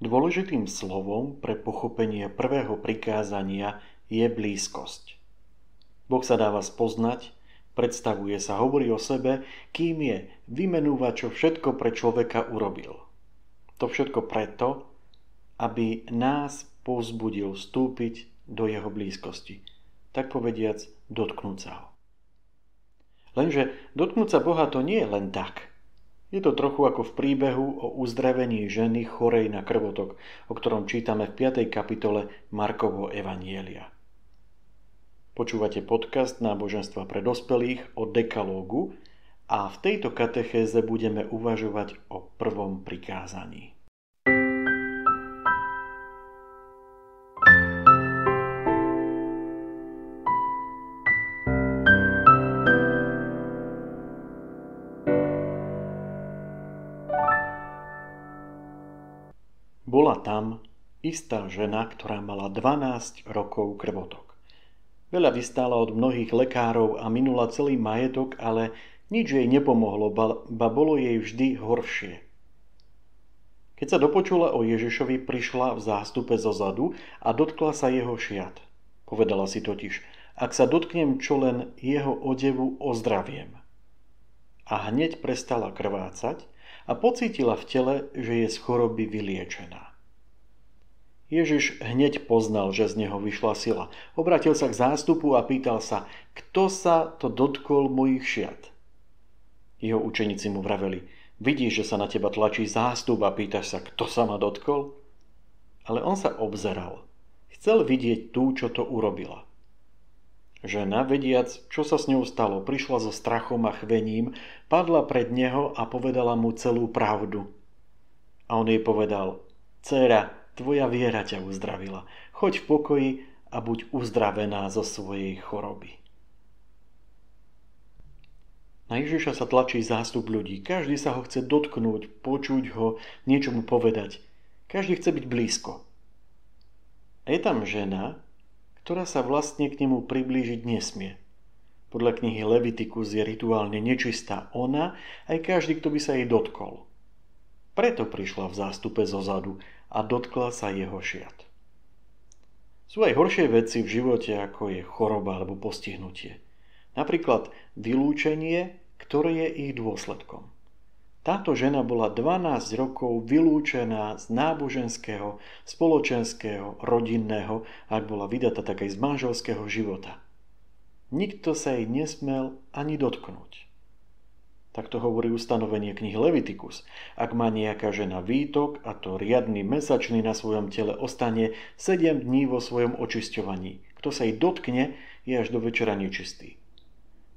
Dôležitým slovom pre pochopenie prvého prikázania je blízkosť. Boh sa dáva spoznať, predstavuje sa, hovorí o sebe, kým je, vymenúva, čo všetko pre človeka urobil. To všetko preto, aby nás povzbudil vstúpiť do jeho blízkosti. Tak povediac, dotknúť sa ho. Lenže dotknúť sa Boha to nie je len tak. Je to trochu ako v príbehu o uzdravení ženy chorej na krvotok, o ktorom čítame v 5. kapitole Markovho evanjelia. Počúvate podcast Náboženstva pre dospelých o dekalógu a v tejto katechéze budeme uvažovať o prvom prikázaní. Bola tam istá žena, ktorá mala 12 rokov krvotok. Veľa vystála od mnohých lekárov a minula celý majetok, ale nič jej nepomohlo, ba bolo jej vždy horšie. Keď sa dopočula o Ježišovi, prišla v zástupe zozadu a dotkla sa jeho šiat. Povedala si totiž, ak sa dotknem čo len jeho odevu, ozdraviem. A hneď prestala krvácať a pocítila v tele, že je z choroby vyliečená. Ježiš hneď poznal, že z neho vyšla sila. Obrátil sa k zástupu a pýtal sa, kto sa to dotkol mojich šiat. Jeho učeníci mu vraveli, vidíš, že sa na teba tlačí zástup a pýtaš sa, kto sa ma dotkol? Ale on sa obzeral. Chcel vidieť tú, čo to urobila. Žena, vediac, čo sa s ňou stalo, prišla so strachom a chvením, padla pred neho a povedala mu celú pravdu. A on jej povedal, dcéra, tvoja viera ťa uzdravila. Choď v pokoji a buď uzdravená zo svojej choroby. Na Ježiša sa tlačí zástup ľudí. Každý sa ho chce dotknúť, počuť ho, niečo mu povedať. Každý chce byť blízko. A je tam žena, ktorá sa vlastne k nemu priblížiť nesmie. Podľa knihy Levitikus je rituálne nečistá ona, aj každý, kto by sa jej dotkol. Preto prišla v zástupe zozadu a dotkla sa jeho šiat. Sú aj horšie veci v živote, ako je choroba alebo postihnutie. Napríklad vylúčenie, ktoré je ich dôsledkom. Táto žena bola 12 rokov vylúčená z náboženského, spoločenského, rodinného, ak bola vydatá, tak aj z manželského života. Nikto sa jej nesmel ani dotknúť. Takto hovorí ustanovenie knihy Levitikus. Ak má nejaká žena výtok, a to riadny mesačný na svojom tele, ostane 7 dní vo svojom očisťovaní. Kto sa jej dotkne, je až do večera nečistý.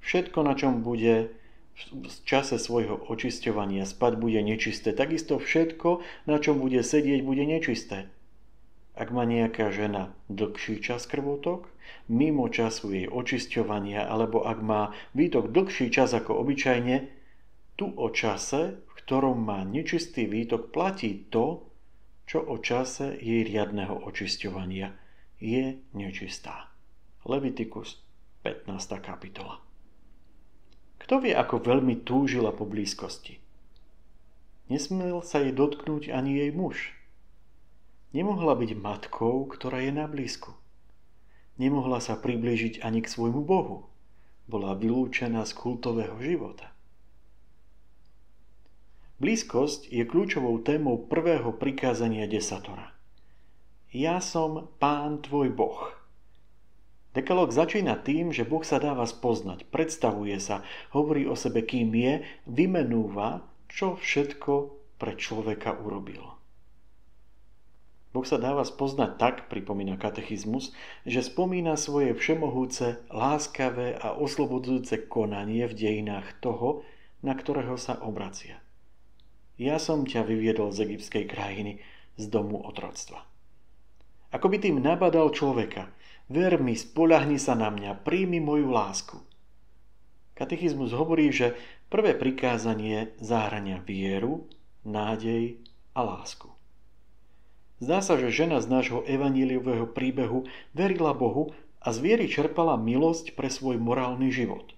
Všetko, na čom bude v čase svojho očisťovania spať, bude nečisté. Takisto všetko, na čom bude sedieť, bude nečisté. Ak má nejaká žena dlhší čas krvotok, mimo času jej očisťovania, alebo ak má výtok dlhší čas ako obyčajne, tu o čase, v ktorom má nečistý výtok, platí to, čo o čase jej riadneho očisťovania je nečistá. Levitikus 15. kapitola. Kto vie, ako veľmi túžila po blízkosti? Nesmel sa jej dotknúť ani jej muž. Nemohla byť matkou, ktorá je na blízku. Nemohla sa priblížiť ani k svojmu Bohu. Bola vylúčená z kultového života. Blízkosť je kľúčovou témou prvého prikázania desatora. Ja som Pán tvoj Boh. Dekalóg začína tým, že Boh sa dáva spoznať, predstavuje sa, hovorí o sebe, kým je, vymenúva, čo všetko pre človeka urobil. Boh sa dáva spoznať tak, pripomína katechizmus, že spomína svoje všemohúce, láskavé a oslobodzujúce konanie v dejinách toho, na ktorého sa obracia. Ja som ťa vyviedol z egyptskej krajiny, z domu otroctva. Ako by tým nabadal človeka, ver mi, spoľahni sa na mňa, príjmi moju lásku. Katechizmus hovorí, že prvé prikázanie zahŕňa vieru, nádej a lásku. Zdá sa, že žena z nášho evanjeliového príbehu verila Bohu a z viery čerpala milosť pre svoj morálny život.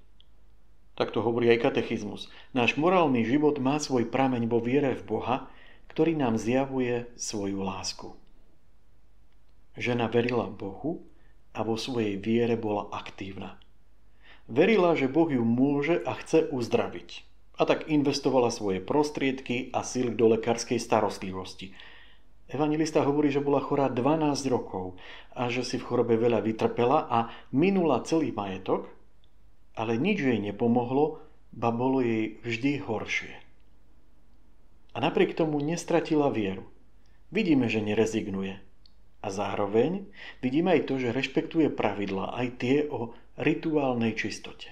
Tak to hovorí aj katechizmus. Náš morálny život má svoj prameň vo viere v Boha, ktorý nám zjavuje svoju lásku. Žena verila Bohu a vo svojej viere bola aktívna. Verila, že Boh ju môže a chce uzdraviť. A tak investovala svoje prostriedky a síly do lekárskej starostlivosti. Evanjelista hovorí, že bola chorá 12 rokov a že si v chorobe veľa vytrpela a minula celý majetok, ale nič jej nepomohlo, ba bolo jej vždy horšie. A napriek tomu nestratila vieru. Vidíme, že nerezignuje. A zároveň vidíme aj to, že rešpektuje pravidlá, aj tie o rituálnej čistote.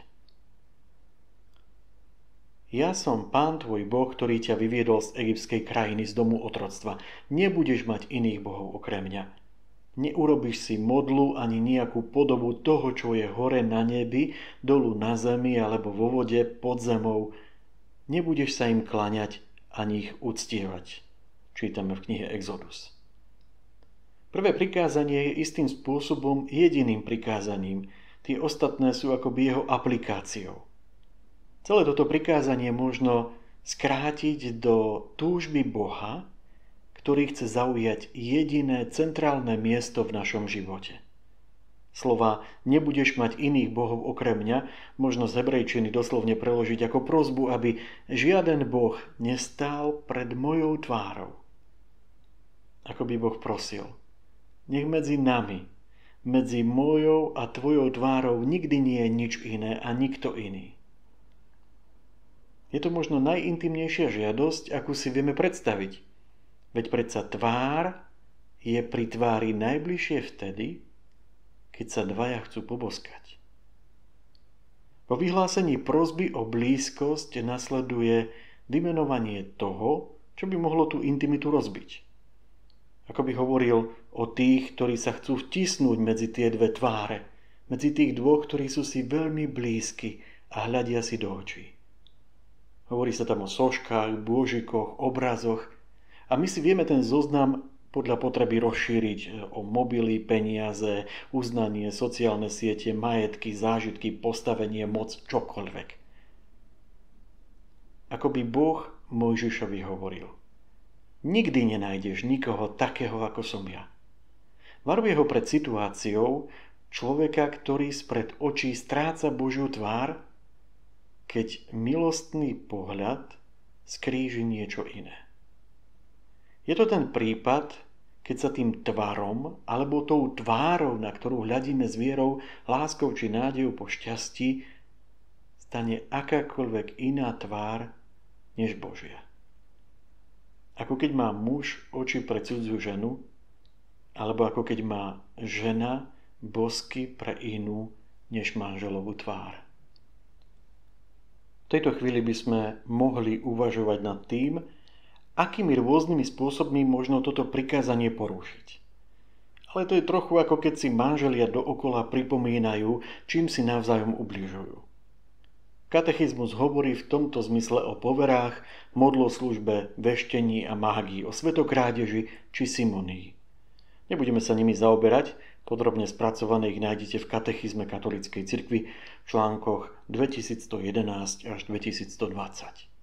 Ja som Pán tvoj Boh, ktorý ťa vyviedol z egyptskej krajiny, z domu otroctva. Nebudeš mať iných bohov okrem mňa. Neurobíš si modlu ani nejakú podobu toho, čo je hore na nebi, dolu na zemi alebo vo vode pod zemou. Nebudeš sa im kláňať ani ich uctievať. Čítame v knihe Exodus. Prvé prikázanie je istým spôsobom jediným prikázaním. Tie ostatné sú akoby jeho aplikáciou. Celé toto prikázanie možno skrátiť do túžby Boha, ktorý chce zaujať jediné centrálne miesto v našom živote. Slova nebudeš mať iných bohov okrem mňa možno z hebrejčiny doslovne preložiť ako prosbu, aby žiaden boh nestál pred mojou tvárou. Ako by Boh prosil, nech medzi nami, medzi mojou a tvojou tvárou nikdy nie je nič iné a nikto iný. Je to možno najintimnejšia žiadosť, akú si vieme predstaviť. Veď predsa tvár je pri tvári najbližšie vtedy, keď sa dvaja chcú poboskať. Po vyhlásení prosby o blízkosť nasleduje vymenovanie toho, čo by mohlo tú intimitu rozbiť. Ako by hovoril o tých, ktorí sa chcú vtisnúť medzi tie dve tváre, medzi tých dvoch, ktorí sú si veľmi blízki a hľadia si do očí. Hovorí sa tam o soškách, bôžikoch, obrazoch a my si vieme ten zoznam podľa potreby rozšíriť o mobily, peniaze, uznanie, sociálne siete, majetky, zážitky, postavenie, moc, čokoľvek. Ako by Boh Mojžišovi hovoril: nikdy nenájdeš nikoho takého, ako som ja. Varuje ho pred situáciou človeka, ktorý spred očí stráca Božiu tvár, keď milostný pohľad skríži niečo iné. Je to ten prípad, keď sa tým tvarom alebo tou tvárou, na ktorú hľadíme s vierou, láskou či nádejou po šťastí, stane akákoľvek iná tvár než Božia. Ako keď má muž oči pre cudziu ženu, alebo ako keď má žena bosky pre inú než manželovú tvár. V tejto chvíli by sme mohli uvažovať nad tým, akými rôznymi spôsobmi možno toto prikázanie porušiť. Ale to je trochu ako keď si manželia dookola pripomínajú, čím si navzájom ubližujú. Katechizmus hovorí v tomto zmysle o poverách, modloslužbe, veštení a mágii, o svetokrádeži či simonii. Nebudeme sa nimi zaoberať, podrobne spracované ich nájdete v katechizme katolíckej cirkvi v článkoch 2111 až 2120.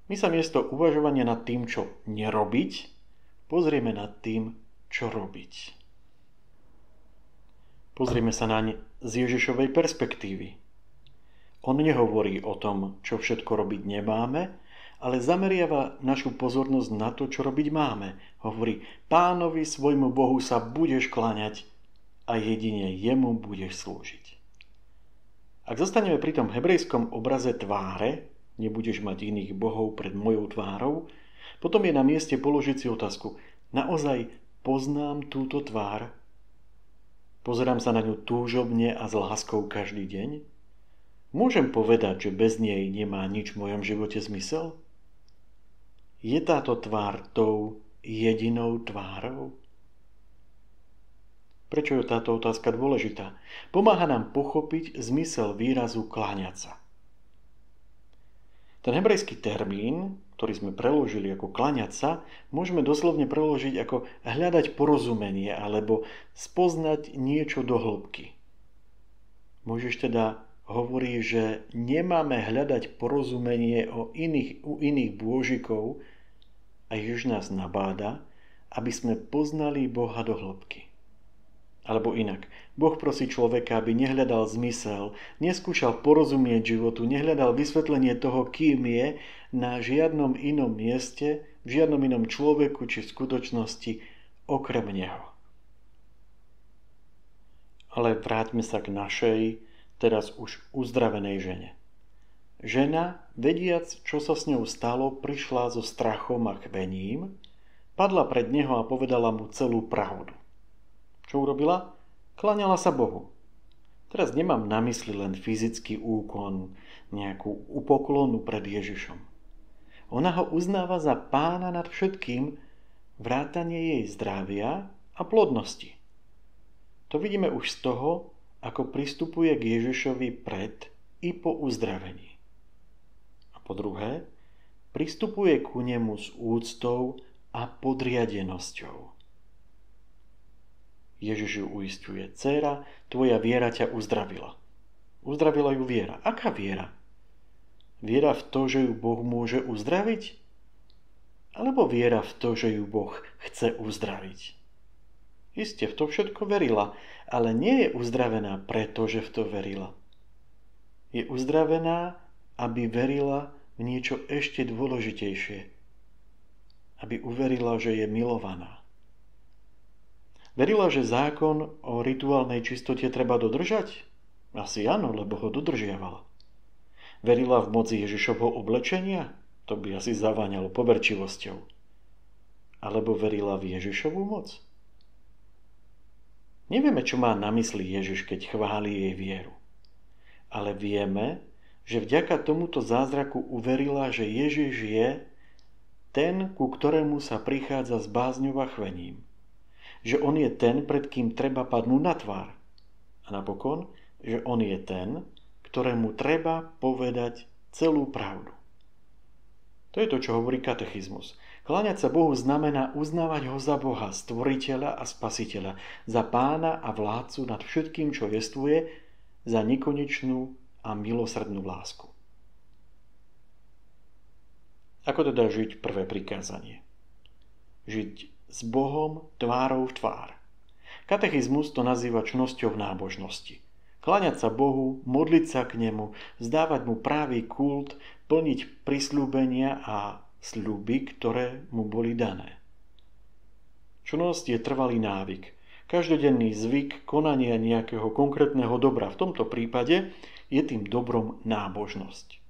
My sa miesto uvažovania nad tým, čo nerobiť, pozrieme nad tým, čo robiť. Pozrieme sa naň z Ježišovej perspektívy. On nehovorí o tom, čo všetko robiť nemáme, ale zameriava našu pozornosť na to, čo robiť máme. Hovorí: Pánovi svojmu Bohu sa budeš kláňať a jedine jemu budeš slúžiť. Ak zostaneme pri tom hebrejskom obraze tváre, nebudeš mať iných bohov pred mojou tvárou, potom je na mieste položiť si otázku: naozaj poznám túto tvár? Pozerám sa na ňu túžobne a s láskou každý deň? Môžem povedať, že bez nej nemá nič v mojom živote zmysel? Je táto tvár tou jedinou tvárou? Prečo je táto otázka dôležitá? Pomáha nám pochopiť zmysel výrazu kláňať sa. Ten hebrejský termín, ktorý sme preložili ako kláňať sa, môžeme doslovne preložiť ako hľadať porozumenie alebo spoznať niečo do hĺbky. Mojžiš teda hovorí, že nemáme hľadať porozumenie u iných bôžikov a ich Ježiš nás nabáda, aby sme poznali Boha do hĺbky. Alebo inak, Boh prosí človeka, aby nehľadal zmysel, neskúšal porozumieť životu, nehľadal vysvetlenie toho, kým je, na žiadnom inom mieste, v žiadnom inom človeku či v skutočnosti okrem Neho. Ale vráťme sa k našej, teraz už uzdravenej žene. Žena, vediac, čo sa s ňou stalo, prišla so strachom a chvením, padla pred neho a povedala mu celú pravdu. Čo urobila? Kláňala sa Bohu. Teraz nemám na mysli len fyzický úkon, nejakú upoklonu pred Ježišom. Ona ho uznáva za pána nad všetkým, vrátanie jej zdravia a plodnosti. To vidíme už z toho, ako pristupuje k Ježišovi pred i po uzdravení. A po druhé, pristupuje ku nemu s úctou a podriadenosťou. Ježiš ju uisťuje: dcéra, tvoja viera ťa uzdravila. Uzdravila ju viera. Aká viera? Viera v to, že ju Boh môže uzdraviť? Alebo viera v to, že ju Boh chce uzdraviť? Isté, v to všetko verila, ale nie je uzdravená preto, že v to verila. Je uzdravená, aby verila v niečo ešte dôležitejšie. Aby uverila, že je milovaná. Verila, že zákon o rituálnej čistote treba dodržať? Asi áno, lebo ho dodržiavala. Verila v moc Ježišovho oblečenia? To by asi zaváňalo poverčivosťou. Alebo verila v Ježišovu moc? Nevieme, čo má na mysli Ježiš, keď chváli jej vieru. Ale vieme, že vďaka tomuto zázraku uverila, že Ježiš je ten, ku ktorému sa prichádza s bázňou a chvením. Že on je ten, pred kým treba padnúť na tvár. A napokon, že on je ten, ktorému treba povedať celú pravdu. To je to, čo hovorí katechizmus. Kláňať sa Bohu znamená uznávať ho za Boha, stvoriteľa a spasiteľa, za pána a vládcu nad všetkým, čo jestvuje, za nekonečnú a milosrdnú lásku. Ako teda žiť prvé prikázanie? Žiť s Bohom tvárou v tvár. Katechizmus to nazýva čnosťou nábožnosti. Kláňať sa Bohu, modliť sa k nemu, vzdávať mu právý kult, plniť prisľúbenia a sľuby, ktoré mu boli dané. Čnosť je trvalý návyk, každodenný zvyk konania nejakého konkrétneho dobra. V tomto prípade je tým dobrom nábožnosť.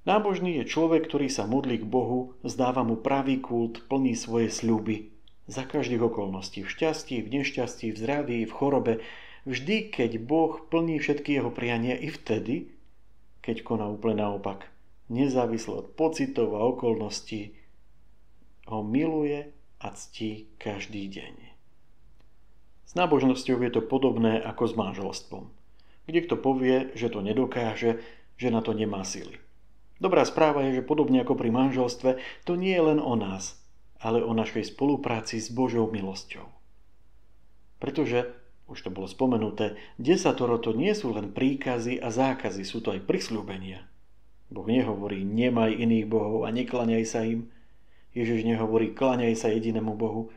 Nábožný je človek, ktorý sa modlí k Bohu, vzdáva mu pravý kult, plní svoje sľuby za každých okolností, v šťastí, v nešťastí, v zdraví, v chorobe, vždy, keď Boh plní všetky jeho priania, i vtedy, keď koná úplne naopak, nezávislo od pocitov a okolností, ho miluje a ctí každý deň. S nábožnosťou je to podobné ako s manželstvom. Kde kto povie, že to nedokáže, že na to nemá sily. Dobrá správa je, že podobne ako pri manželstve, to nie je len o nás, ale o našej spolupráci s Božou milosťou. Pretože, už to bolo spomenuté, desatoro to nie sú len príkazy a zákazy, sú to aj prisľúbenia. Boh nehovorí nemaj iných bohov a nekláňaj sa im. Ježiš nehovorí kláňaj sa jedinému Bohu.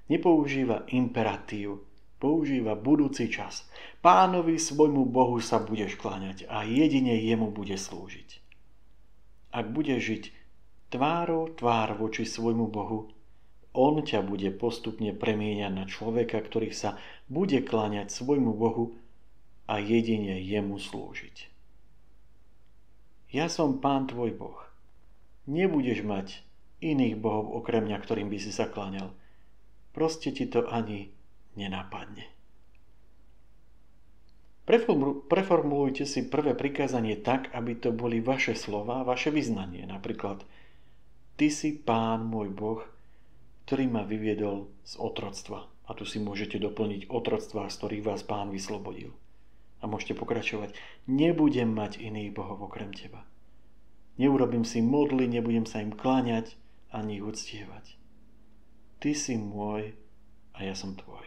Nepoužíva imperatív, používa budúci čas. Pánovi svojmu Bohu sa budeš kláňať a jedine jemu bude slúžiť. Ak budeš žiť tvárou tvár voči svojmu Bohu, on ťa bude postupne premieňať na človeka, ktorý sa bude kláňať svojmu Bohu a jedine jemu slúžiť. Ja som Pán tvoj Boh. Nebudeš mať iných bohov okrem mňa, ktorým by si sa kláňal. Proste ti to ani nenapadne. Preformulujte si prvé prikázanie tak, aby to boli vaše slová, vaše vyznanie. Napríklad, Ty si Pán môj Boh, ktorý ma vyviedol z otroctva. A tu si môžete doplniť otroctvá, z ktorých vás Pán vyslobodil. A môžete pokračovať. Nebudem mať iných bohov okrem teba. Neurobím si modly, nebudem sa im kláňať ani ich uctievať. Ty si môj a ja som tvoj.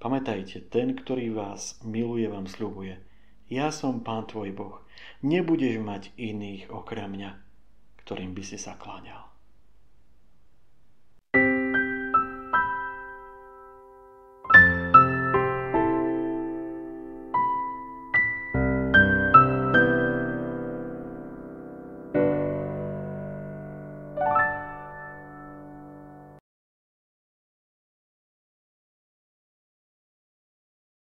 Pamätajte, ten, ktorý vás miluje, vám sľubuje. Ja som Pán tvoj Boh. Nebudeš mať iných okrem mňa, ktorým by si sa kláňal.